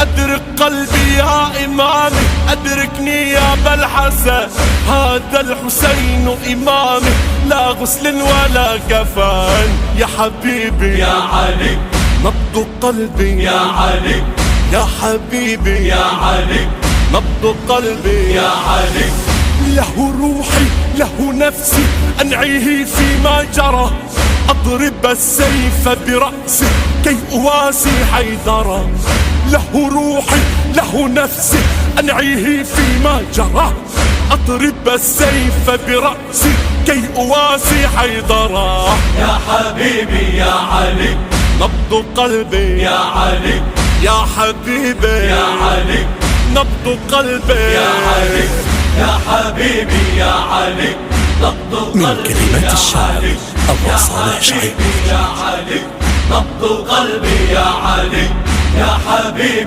أدرك قلبي يا إمامي، أدركني يا أبا الحسن، هذا الحسين إمامي، لا غسل ولا كفن. يا حبيبي يا علي، نبض قلبي يا علي، يا حبيبي يا علي، نبض قلبي يا علي. له روحي له نفسي أنعيه فيما جرى، أضرب السيف برأسي كي أواسي حيدرا. له روحي له نفسي أنعيه فيما جرى، أضرب السيف برأسي كي أواسي حيدرا. يا حبيبي يا علي، نبض قلبي يا علي، يا حبيبي يا علي، نبض قلبي يا علي، يا حبيبي يا علي، نبض من قلبي كلمات يا الشاعر علي، أبو يا صالح شعيب. حبيبي يا علي، نبض قلبي يا علي، يا حبيبي